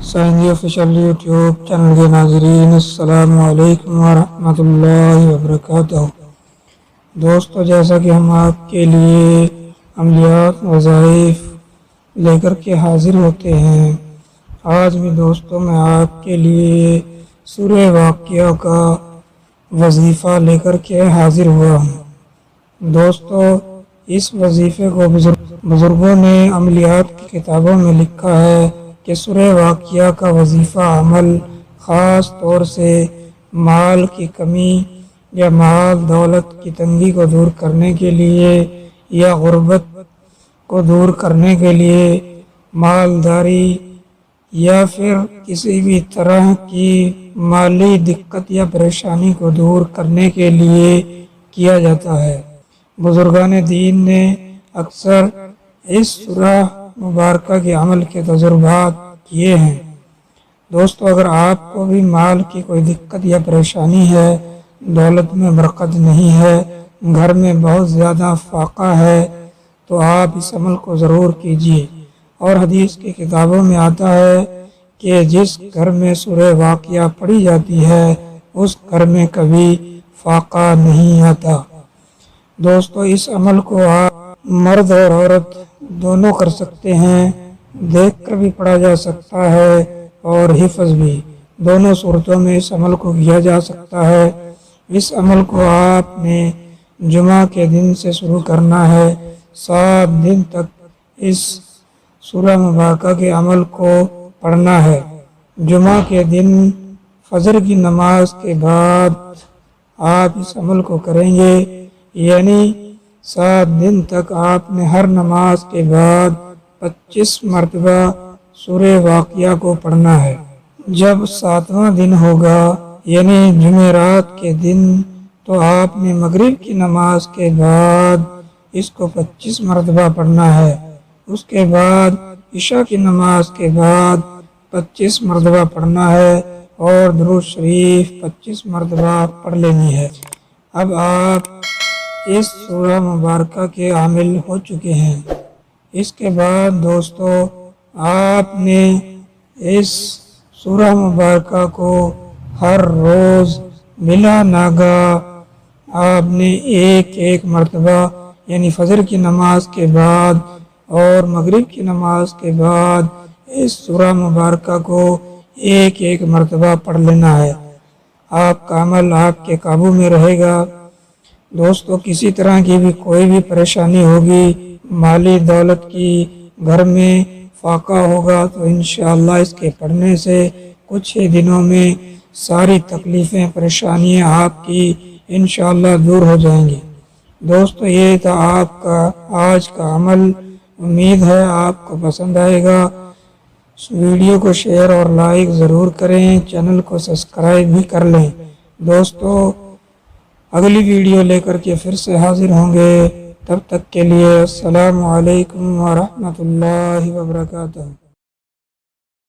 سائنسی official YouTube channel کے ناظرین، السلام علیکم ورحمۃ اللہ وبرکاتہ۔ دوستو، جیسا کہ ہم آپ کے لیے عملیات وظائف لے کر کے حاضر ہوتے ہیں، آج بھی دوستو میں آپ کے لیے سورہ واقعہ کا وظیفہ لے کر کے حاضر ہوا ہوں۔ دوستو، اس وظیفے کو بزرگوں نے عملیات کی کتابوں میں لکھا ہے کہ سورہ واقعہ کا وظیفہ عمل خاص طور سے مال کی کمی یا مال دولت کی تنگی کو دور کرنے کے لیے یا غربت کو دور کرنے کے لیے، مالداری یا پھر کسی بھی طرح کی مالی دقت یا پریشانی کو دور کرنے کے لیے کیا جاتا ہے۔ بزرگان دین نے اکثر اس سورہ مبارکہ کے عمل کے تجربات کیے ہیں۔ دوستو، اگر آپ کو بھی مال کی کوئی دقت یا پریشانی ہے، دولت میں برکت نہیں ہے، گھر میں بہت زیادہ فاقہ ہے، تو آپ اس عمل کو ضرور کیجیے۔ اور حدیث کی کتابوں میں آتا ہے کہ جس گھر میں سورہ واقعہ پڑھی جاتی ہے اس گھر میں کبھی فاقہ نہیں آتا۔ دوستو، اس عمل کو آپ مرد اور عورت دونوں کر سکتے ہیں، دیکھ کر بھی پڑھا جا سکتا ہے اور حفظ بھی، دونوں صورتوں میں اس عمل کو کیا جا سکتا ہے۔ اس عمل کو آپ نے جمعہ کے دن سے شروع کرنا ہے، 7 دن تک اس سورہ مبارکہ کے عمل کو پڑھنا ہے۔ جمعہ کے دن فجر کی نماز کے بعد آپ اس عمل کو کریں گے، یعنی 7 دن تک آپ نے ہر نماز کے بعد 25 مرتبہ سورہ واقعہ کو پڑھنا ہے۔ جب 7واں دن ہوگا یعنی جمعرات کے دن، تو آپ نے مغرب کی نماز کے بعد اس کو 25 مرتبہ پڑھنا ہے۔ اس کے بعد عشاء کی نماز کے بعد 25 مرتبہ پڑھنا ہے اور درود شریف 25 مرتبہ پڑھ لینی ہے۔ اب آپ اس سورہ مبارکہ کے عامل ہو چکے ہیں۔ اس کے بعد دوستو، آپ نے اس سورہ مبارکہ کو ہر روز بلا ناگہ آپ نے ایک مرتبہ، یعنی فجر کی نماز کے بعد اور مغرب کی نماز کے بعد اس سورہ مبارکہ کو ایک مرتبہ پڑھ لینا ہے۔ آپ کا عمل آپ کے قابو میں رہے گا۔ دوستو، کسی طرح کی بھی کوئی بھی پریشانی ہوگی، مالی دولت کی، گھر میں فاقہ ہوگا، تو انشاءاللہ اس کے پڑھنے سے کچھ ہی دنوں میں ساری تکلیفیں پریشانیاں آپ کی انشاءاللہ دور ہو جائیں گی۔ دوستو، یہ تھا آپ کا آج کا عمل، امید ہے آپ کو پسند آئے گا۔ ویڈیو کو شیئر اور لائک ضرور کریں، چینل کو سبسکرائب بھی کر لیں۔ دوستو، اگلی ویڈیو لے کر کے پھر سے حاضر ہوں گے، تب تک کے لیے السلام علیکم ورحمۃ اللہ وبرکاتہ۔